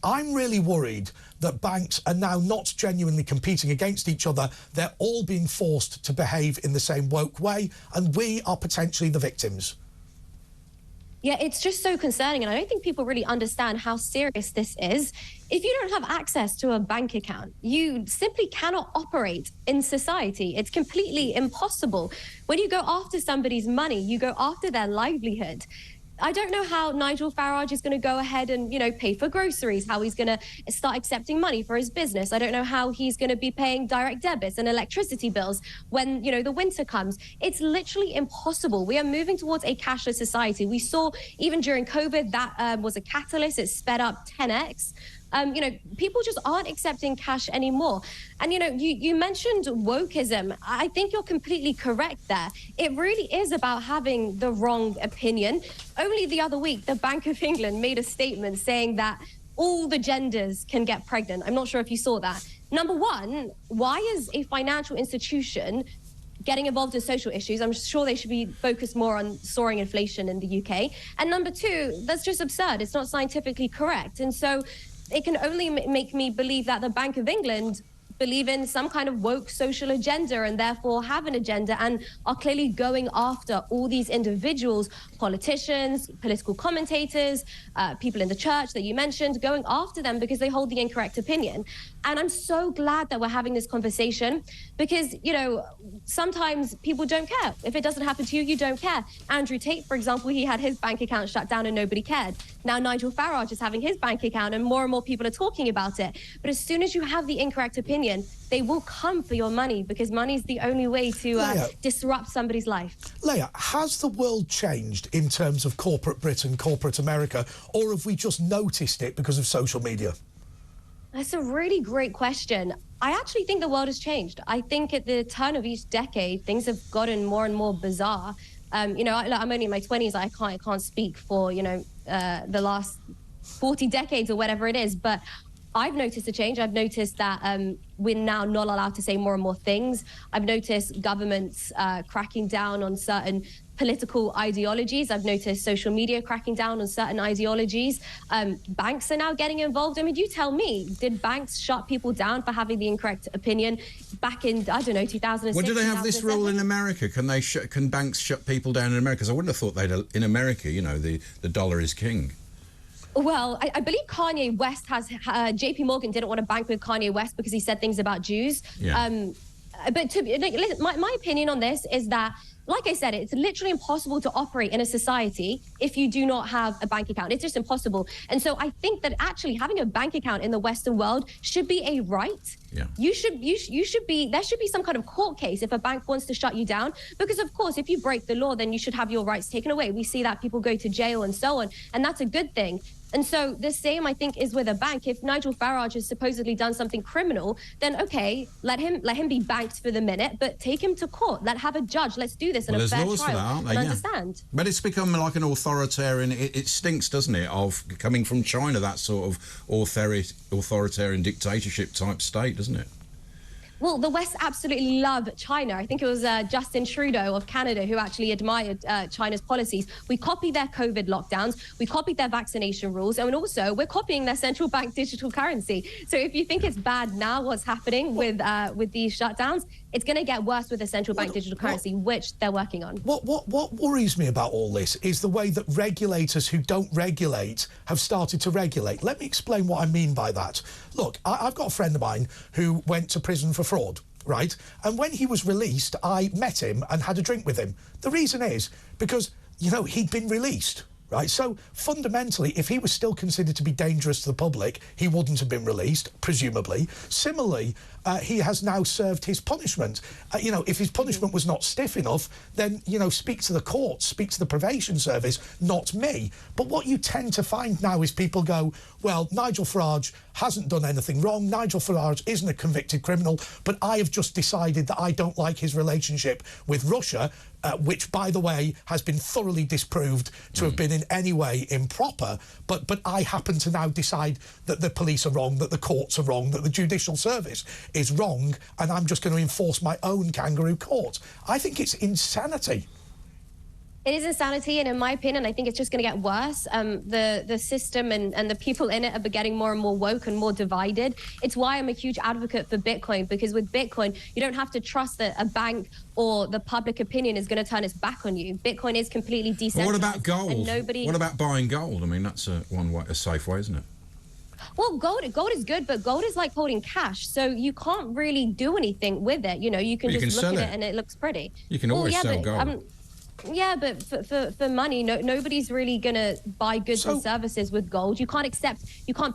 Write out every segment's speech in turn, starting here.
I'm really worried that banks are now not genuinely competing against each other. They're all being forced to behave in the same woke way, and we are potentially the victims. Yeah, it's just so concerning, and I don't think people really understand how serious this is. If you don't have access to a bank account, you simply cannot operate in society. It's completely impossible. When you go after somebody's money, you go after their livelihood. I don't know how Nigel Farage is going to go ahead and, pay for groceries, how he's going to start accepting money for his business. I don't know how he's going to be paying direct debits and electricity bills when, the winter comes. It's literally impossible. We are moving towards a cashless society. We saw even during COVID that was a catalyst. It sped up 10x. People just aren't accepting cash anymore. And, you mentioned wokeism. I think you're completely correct there. It really is about having the wrong opinion. Only the other week, the Bank of England made a statement saying that all the genders can get pregnant. I'm not sure if you saw that. Number one, why is a financial institution getting involved in social issues? I'm sure they should be focused more on soaring inflation in the UK. And number two, that's just absurd. It's not scientifically correct. And so it can only make me believe that the Bank of England believe in some kind of woke social agenda and therefore have an agenda and are clearly going after all these individuals, politicians, political commentators, people in the church that you mentioned, going after them because they hold the incorrect opinion. And I'm so glad that we're having this conversation because, sometimes people don't care. If it doesn't happen to you, you don't care. Andrew Tate, for example, he had his bank account shut down and nobody cared. Now Nigel Farage is having his bank account and more people are talking about it. But as soon as you have the incorrect opinion, they will come for your money because money is the only way to disrupt somebody's life. Layah, has the world changed in terms of corporate Britain, corporate America, or have we just noticed it because of social media? That's a really great question. I actually think the world has changed. I think at the turn of each decade, things have gotten more and more bizarre. I'm only in my 20s. I can't speak for, the last 40 decades or whatever it is. But I've noticed a change. I've noticed that we're now not allowed to say more and more things. I've noticed governments cracking down on certain political ideologies. I've noticed social media cracking down on certain ideologies. Banks are now getting involved. I mean, you tell me, did banks shut people down for having the incorrect opinion back in, 2006? Well, do they have this rule in America? Can banks shut people down in America? Because I wouldn't have thought in America, the dollar is king. Well, I believe Kanye West has... JP Morgan didn't want to bank with Kanye West because he said things about Jews. Yeah. But my opinion on this is that, like I said, it's literally impossible to operate in a society if you do not have a bank account. It's just impossible. And so I think that actually having a bank account in the Western world should be a right. Yeah. There should be some kind of court case if a bank wants to shut you down. Because, of course, if you break the law, then you should have your rights taken away. We see that people go to jail and so on. And that's a good thing. And so the same, I think, is with a bank. If Nigel Farage has supposedly done something criminal, then OK, let him be banked for the minute, but take him to court. Have a judge. Let's do this in a fair trial. That, aren't they? And understand. But it's become like an authoritarian. It stinks, doesn't it, of coming from China, that sort of authoritarian dictatorship type state, doesn't it? Well, the West absolutely love China. I think it was Justin Trudeau of Canada who actually admired China's policies. We copied their COVID lockdowns. We copied their vaccination rules. And also, we're copying their central bank digital currency. So if you think it's bad now what's happening with these shutdowns, it's going to get worse with the central bank digital currency, which they're working on. What worries me about all this is the way that regulators who don't regulate have started to regulate. Let me explain what I mean by that. Look, I've got a friend of mine who went to prison for fraud, right? And when he was released, I met him and had a drink with him. The reason is because, he'd been released. Right, so fundamentally, if he was still considered to be dangerous to the public, he wouldn't have been released, presumably. Similarly, he has now served his punishment. If his punishment was not stiff enough, then, speak to the courts, speak to the probation service, not me. But what you tend to find now is people go, well, Nigel Farage hasn't done anything wrong. Nigel Farage isn't a convicted criminal, but I have just decided that I don't like his relationship with Russia, which, by the way, has been thoroughly disproved to have been in any way improper. But I happen to now decide that the police are wrong, that the courts are wrong, that the judicial service is wrong, and I'm just going to enforce my own kangaroo court. I think it's insanity. It is insanity, and in my opinion, I think it's just going to get worse. The system and the people in it are getting more and more woke and more divided. It's why I'm a huge advocate for Bitcoin, because with Bitcoin, you don't have to trust that a bank or the public opinion is going to turn its back on you. Bitcoin is completely decentralized. Well, what about gold? And nobody... What about buying gold? I mean, that's a safe way, isn't it? Well, gold is good, but gold is like holding cash, so you can't really do anything with it. You know, you can just look at it and it looks pretty. You can always sell gold. Yeah, but for money, nobody's really gonna buy goods and services with gold. You can't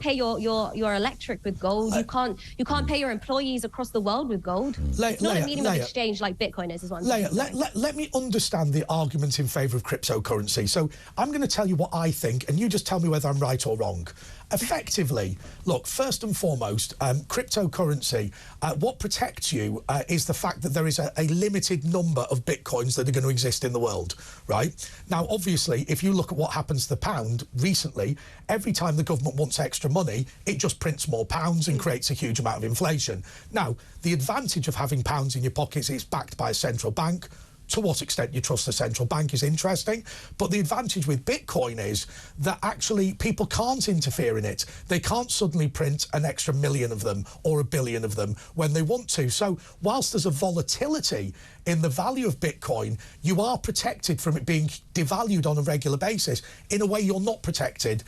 pay your electric with gold. You can't pay your employees across the world with gold. It's not a medium of exchange like Bitcoin is one. Let me understand the argument in favour of cryptocurrency. So I'm going to tell you what I think, and you just tell me whether I'm right or wrong. Effectively, look, first and foremost, cryptocurrency, what protects you is the fact that there is a limited number of bitcoins that are going to exist in the world, right? Now, obviously, if you look at what happens to the pound recently, every time the government wants extra money, it just prints more pounds and creates a huge amount of inflation. Now, the advantage of having pounds in your pockets is backed by a central bank. To what extent you trust the central bank is interesting, but the advantage with Bitcoin is that actually people can't interfere in it. They can't suddenly print an extra million of them or a billion of them when they want to. So whilst there's a volatility in the value of Bitcoin, you are protected from it being devalued on a regular basis in a way you're not protected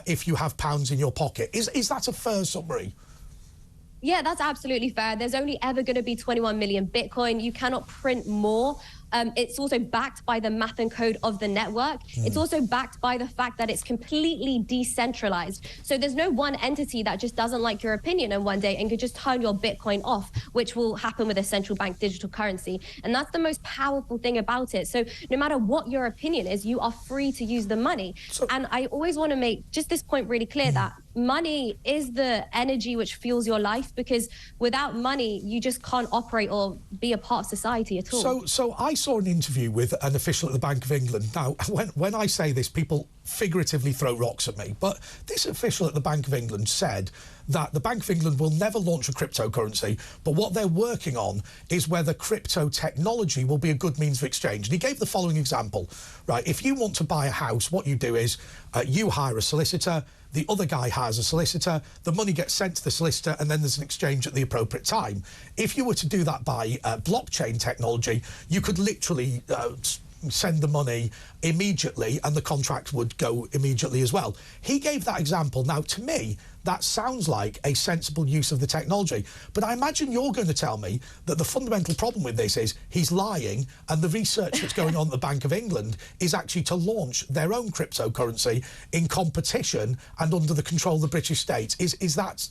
if you have pounds in your pocket. Is that a fair summary? Yeah, that's absolutely fair. There's only ever going to be 21 million Bitcoin. You cannot print more. It's also backed by the math and code of the network. It's also backed by the fact that it's completely decentralized. So there's no one entity that just doesn't like your opinion in one day and could just turn your Bitcoin off, which will happen with a central bank digital currency. And that's the most powerful thing about it. So no matter what your opinion is, you are free to use the money. And I always want to make just this point really clear that money is the energy which fuels your life, because without money, you just can't operate or be a part of society at all. So I saw an interview with an official at the Bank of England. Now, when I say this, people figuratively throw rocks at me, but this official at the Bank of England said that the Bank of England will never launch a cryptocurrency, but what they're working on is whether crypto technology will be a good means of exchange. And he gave the following example, right? If you want to buy a house, what you do is you hire a solicitor, the other guy hires a solicitor, the money gets sent to the solicitor, and then there's an exchange at the appropriate time. If you were to do that by blockchain technology, you could literally send the money immediately and the contract would go immediately as well. He gave that example. Now, to me, that sounds like a sensible use of the technology. But I imagine you're going to tell me that the fundamental problem with this is he's lying, and the research that's going on at the Bank of England is actually to launch their own cryptocurrency in competition and under the control of the British state. Is that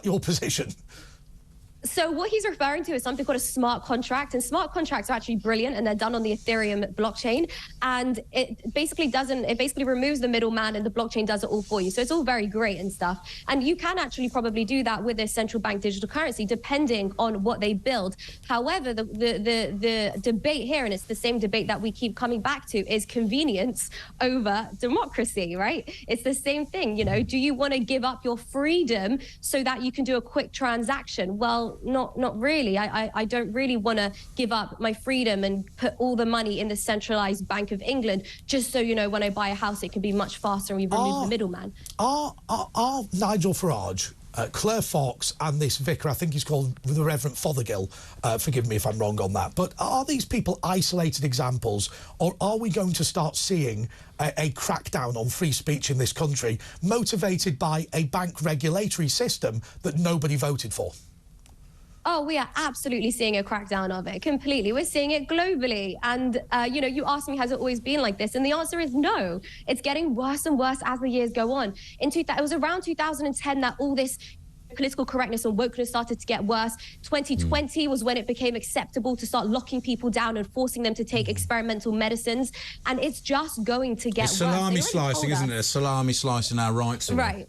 your position? So what he's referring to is something called a smart contract, and smart contracts are actually brilliant, and they're done on the Ethereum blockchain, and it basically removes the middleman, and the blockchain does it all for you. So it's all very great and stuff, and you can actually probably do that with a central bank digital currency depending on what they build. However, the debate here, and it's the same debate that we keep coming back to, is convenience over democracy, right? It's the same thing, you know. Do you want to give up your freedom so that you can do a quick transaction? Well, not really. I don't really want to give up my freedom and put all the money in the centralized Bank of England just so, you know, when I buy a house, it can be much faster and we remove the middleman. Are Nigel Farage, Claire Fox and this vicar, I think he's called the Reverend Fothergill, forgive me if I'm wrong on that, but are these people isolated examples, or are we going to start seeing a crackdown on free speech in this country motivated by a bank regulatory system that nobody voted for? Oh, we are absolutely seeing a crackdown of it, completely. We're seeing it globally. And, you know, you asked me, has it always been like this? And the answer is no. It's getting worse and worse as the years go on. It was around 2010 that all this political correctness and wokeness started to get worse. 2020 was when it became acceptable to start locking people down and forcing them to take experimental medicines. And it's just going to get worse. Salami slicing, isn't it? A salami slicing our rights. Right.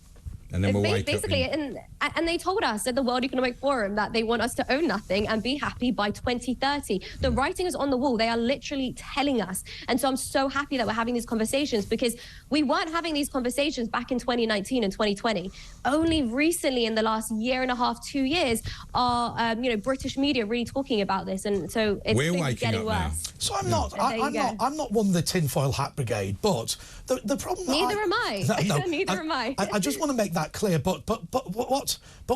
And then we'll wake basically, up and they told us at the World Economic Forum that they want us to own nothing and be happy by 2030. The writing is on the wall. They are literally telling us. And so I'm so happy that we're having these conversations, because we weren't having these conversations back in 2019 and 2020. Only recently, in the last year and a half, 2 years, are British media really talking about this, and so it's getting worse. Now. So I'm not one of the tinfoil hat brigade, but the problem. Neither am I. No, neither am I. I just want to make that clear. But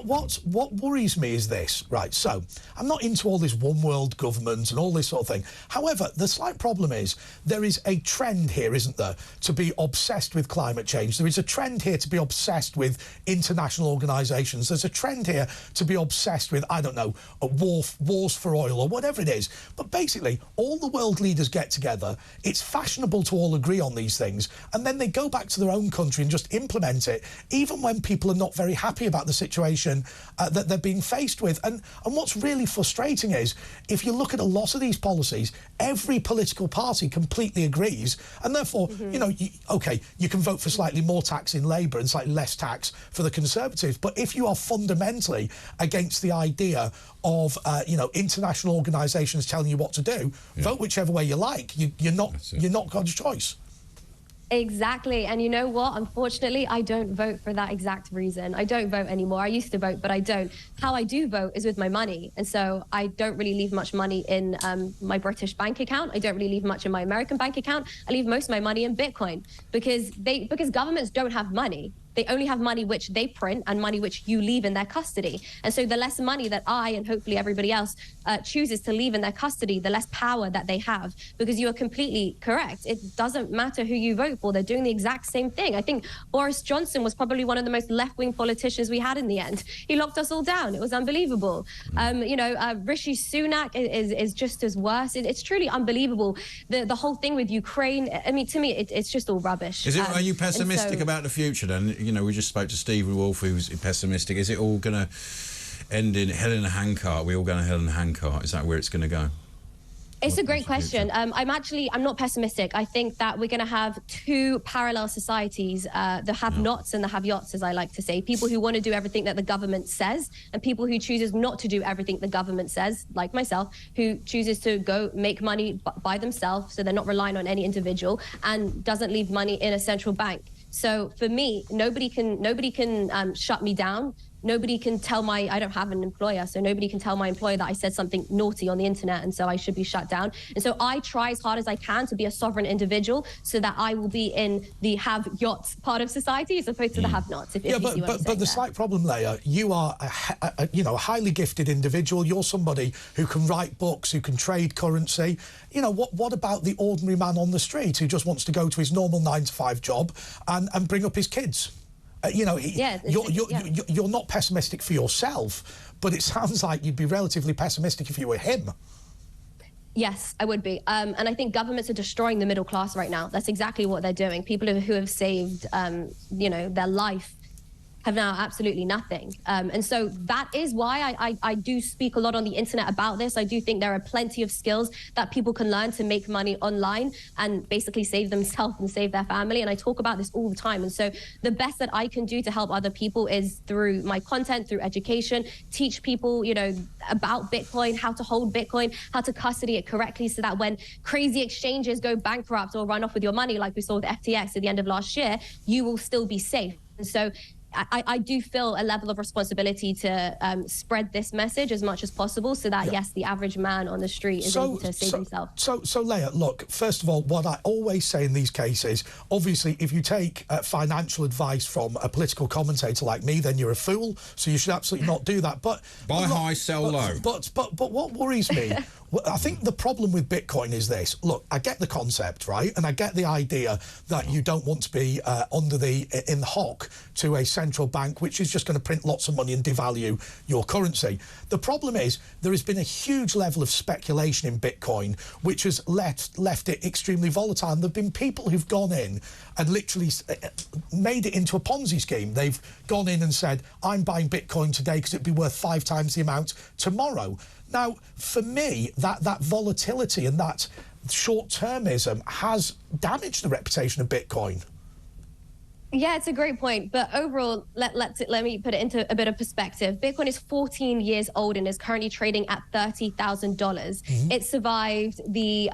what worries me is this, right? So I'm not into all this one world government and all this sort of thing. However, the slight problem is there is a trend here, isn't there, to be obsessed with climate change. There is a trend here to be obsessed with international organisations. There's a trend here to be obsessed with, I don't know, wars for oil or whatever it is. But basically, all the world leaders get together. It's fashionable to all agree on these things, and then they go back to their own country and just implement it, even when people are not very happy about the situation that they're being faced with. And what's really frustrating is, if you look at a lot of these policies, every political party completely agrees, and therefore, you can vote for slightly more tax in Labour and slightly less tax for the Conservatives. But if you are fundamentally against the idea of international organisations telling you what to do, vote whichever way you like. You're not God's choice. Exactly. And you know what? Unfortunately, I don't vote for that exact reason. I don't vote anymore. I used to vote, but I don't. How I do vote is with my money. And so I don't really leave much money in my British bank account. I don't really leave much in my American bank account. I leave most of my money in Bitcoin, because governments don't have money. They only have money which they print and money which you leave in their custody. And so the less money that I and hopefully everybody else chooses to leave in their custody, the less power that they have. Because you are completely correct. It doesn't matter who you vote for. They're doing the exact same thing. I think Boris Johnson was probably one of the most left-wing politicians we had in the end. He locked us all down. It was unbelievable. Rishi Sunak is just as worse. It's truly unbelievable. The whole thing with Ukraine, I mean, to me, it's just all rubbish. Are you pessimistic about the future then? We just spoke to Stevie Wolf, who's pessimistic. Is it all going to end in hell in a handcart? Are we all going to hell in a handcart? Is that where it's going to go? It's a great question. I'm not pessimistic. I think that we're going to have two parallel societies, the have-nots and the have-yots, as I like to say. People who want to do everything that the government says, and people who chooses not to do everything the government says, like myself, who chooses to go make money by themselves, so they're not relying on any individual, and doesn't leave money in a central bank. So for me, nobody can shut me down. Nobody can tell I don't have an employer, so nobody can tell my employer that I said something naughty on the internet, and so I should be shut down. And so I try as hard as I can to be a sovereign indivial, so that I will be in the have-yots part of society as opposed to the have-nots. But the slight problem, Layah, you are a highly gifted individual. You're somebody who can write books, who can trade currency. What about the ordinary man on the street who just wants to go to his normal 9-to-5 job and bring up his kids? You're not pessimistic for yourself, but it sounds like you'd be relatively pessimistic if you were him. Yes, I would be. And I think governments are destroying the middle class right now. That's exactly what they're doing. People who have saved, their life have now absolutely nothing. And so that is why I do speak a lot on the internet about this. I do think there are plenty of skills that people can learn to make money online and basically save themselves and save their family. And I talk about this all the time. And so the best that I can do to help other people is through my content, through education, teach people, about Bitcoin, how to hold Bitcoin, how to custody it correctly, so that when crazy exchanges go bankrupt or run off with your money, like we saw with FTX at the end of last year, you will still be safe. And so I do feel a level of responsibility to spread this message as much as possible, so that, yes, the average man on the street is able to save himself. So Layah, look, first of all, what I always say in these cases, obviously, if you take financial advice from a political commentator like me, then you're a fool, so you should absolutely not do that. But buy high, sell low. But what worries me, I think the problem with Bitcoin is this. Look, I get the concept, right? And I get the idea that you don't want to be in the hock to a central bank, which is just going to print lots of money and devalue your currency. The problem is there has been a huge level of speculation in Bitcoin, which has left it extremely volatile. And there have been people who've gone in and literally made it into a Ponzi scheme. They've gone in and said, I'm buying Bitcoin today because it'd be worth 5 times the amount tomorrow. Now, for me, that volatility and that short-termism has damaged the reputation of Bitcoin. Yeah, it's a great point. But overall, let me put it into a bit of perspective. Bitcoin is 14 years old and is currently trading at $30,000. It survived the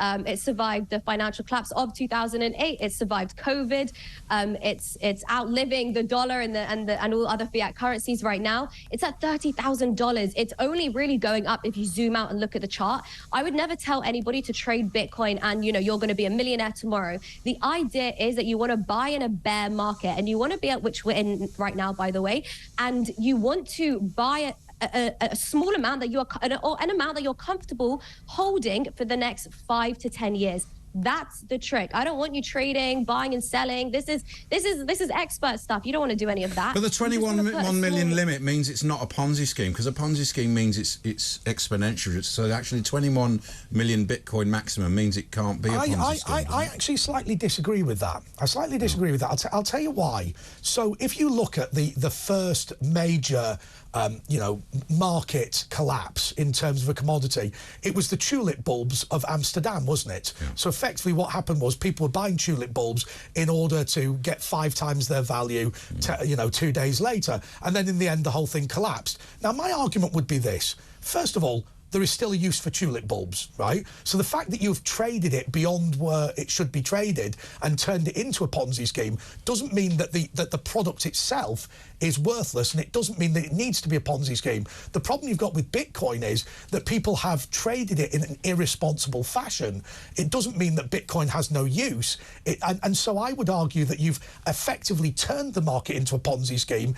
financial collapse of 2008. It survived COVID. It's outliving the dollar and all other fiat currencies right now. It's at $30,000. It's only really going up if you zoom out and look at the chart. I would never tell anybody to trade Bitcoin and you're going to be a millionaire tomorrow. The idea is that you want to buy in a bear market. And you want to be at, which we're in right now, by the way, and you want to buy a small amount that an amount that you're comfortable holding for the next 5 to 10 years. That's the trick. I don't want you trading, buying and selling. This is expert stuff. You don't want to do any of that. But the 21 million limit means it's not a Ponzi scheme, because a Ponzi scheme means it's exponential. So actually 21 million Bitcoin maximum means it can't be a Ponzi scheme. I actually slightly disagree with that. I slightly disagree with that. I'll tell you why. So if you look at the first major market collapse in terms of a commodity, it was the tulip bulbs of Amsterdam, wasn't it? Yeah. So effectively what happened was people were buying tulip bulbs in order to get 5 times their value, 2 days later. And then in the end, the whole thing collapsed. Now, my argument would be this. First of all, there is still a use for tulip bulbs, right? So the fact that you've traded it beyond where it should be traded and turned it into a Ponzi scheme doesn't mean that the product itself is worthless, and it doesn't mean that it needs to be a Ponzi scheme. The problem you've got with Bitcoin is that people have traded it in an irresponsible fashion. It doesn't mean that Bitcoin has no use. And so I would argue that you've effectively turned the market into a Ponzi scheme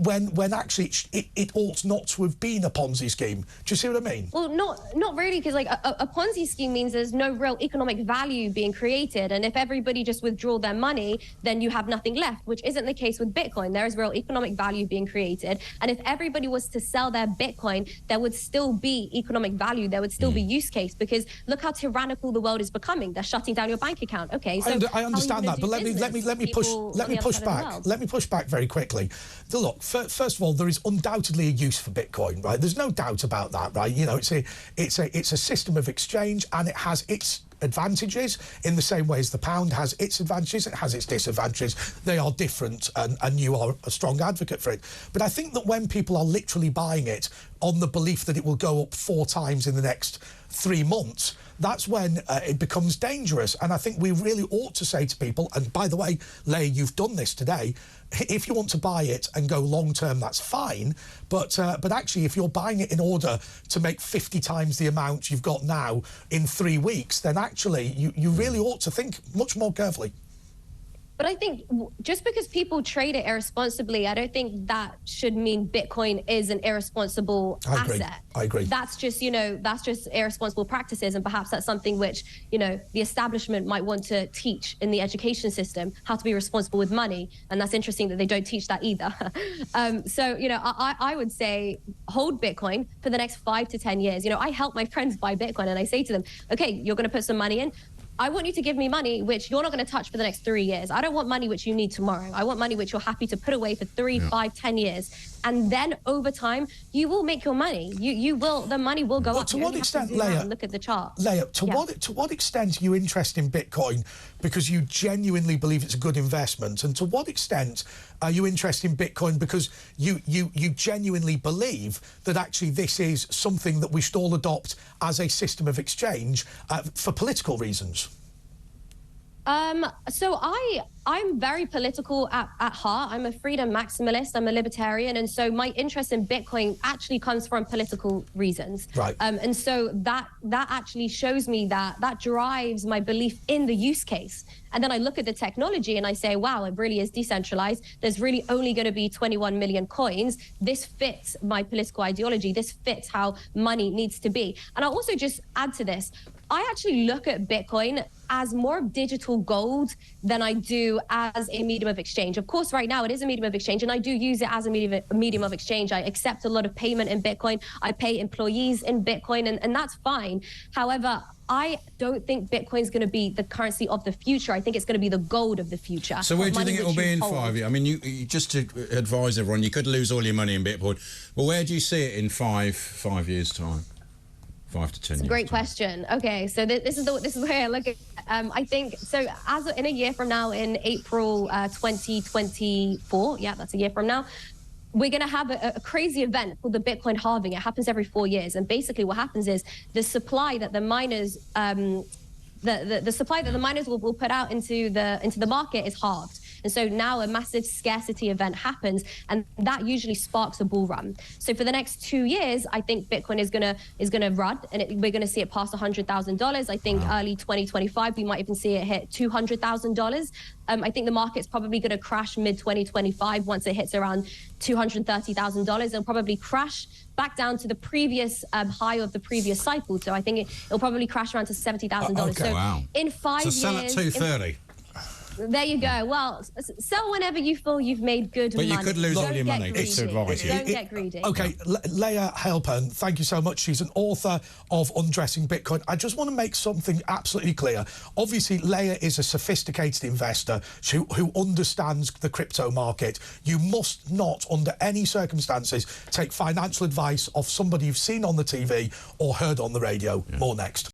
when actually it ought not to have been a Ponzi scheme. Do you see what I mean? Well, not really, because like a Ponzi scheme means there's no real economic value being created, and if everybody just withdraw their money, then you have nothing left, which isn't the case with Bitcoin. There is real economic value being created, and if everybody was to sell their Bitcoin, there would still be economic value. There would still be use case, because look how tyrannical the world is becoming. They're shutting down your bank account. Okay, so I understand that, but let me push back very quickly. Look, first of all, there is undoubtedly a use for Bitcoin, right? There's no doubt about that, right? It's a system of exchange, and it has its advantages in the same way as the pound has its advantages, it has its disadvantages. They are different, and you are a strong advocate for it. But I think that when people are literally buying it on the belief that it will go up 4 times in the next 3 months, that's when it becomes dangerous. And I think we really ought to say to people, and by the way, Layah, you've done this today, if you want to buy it and go long term, that's fine. But actually, if you're buying it in order to make 50 times the amount you've got now in 3 weeks, then actually you really ought to think much more carefully. But I think just because people trade it irresponsibly, I don't think that should mean Bitcoin is an irresponsible asset. I agree. That's just, that's just irresponsible practices. And perhaps that's something which, the establishment might want to teach in the education system, how to be responsible with money. And that's interesting that they don't teach that either. So, I would say hold Bitcoin for the next 5 to 10 years. I help my friends buy Bitcoin, and I say to them, okay, you're going to put some money in. I want you to give me money which you're not going to touch for the next 3 years. I don't want money which you need tomorrow. I want money which you're happy to put away for 3, 5, 10 years. And then over time, you will make your money. The money will go up. To what extent, Layah, look at the chart. Layah, to what extent are you interested in Bitcoin because you genuinely believe it's a good investment? And to what extent are you interested in Bitcoin because you genuinely believe that actually this is something that we should all adopt as a system of exchange for political reasons? So I'm very political at heart. I'm a freedom maximalist. I'm a libertarian. And so my interest in Bitcoin actually comes from political reasons. Right. And so that actually shows me that drives my belief in the use case. And then I look at the technology and I say, wow, it really is decentralized. There's really only going to be 21 million coins. This fits my political ideology. This fits how money needs to be. And I'll also just add to this. I actually look at Bitcoin as more of digital gold than I do as a medium of exchange. Of course, right now it is a medium of exchange, and I do use it as a medium of exchange. I accept a lot of payment in Bitcoin. I pay employees in Bitcoin, and that's fine. However, I don't think Bitcoin is going to be the currency of the future. I think it's going to be the gold of the future. So where do you think it will be in 5 years? I mean, you just to advise everyone, you could lose all your money in Bitcoin. Well, where do you see it in five years' time? 5 to 10 years? Great question. Okay, so this is the way I look at it. I think so. As in a year from now, in April 2024, yeah, that's a year from now, we're going to have a crazy event called the Bitcoin halving. It happens every 4 years, and basically what happens is the supply that the miners the supply that the miners will put out into the market is halved. And so now a massive scarcity event happens, and that usually sparks a bull run. So for the next 2 years, I think Bitcoin is gonna run, and we're gonna see it past $100,000. I think early 2025, we might even see it hit $200,000. I think the market's probably gonna crash mid 2025 once it hits around $230,000. It'll probably crash back down to the previous high of the previous cycle. So I think it'll probably crash around to $70,000. Okay. So wow. in 5 years, sell at 230. There you go. Well, sell whenever you feel you've made good money. But you could lose all your money. It's advice. Don't get greedy. Okay, Layah Heilpern, thank you so much. She's an author of Undressing Bitcoin. I just want to make something absolutely clear. Obviously, Layah is a sophisticated investor who understands the crypto market. You must not, under any circumstances, take financial advice of somebody you've seen on the TV or heard on the radio. Yeah. More next.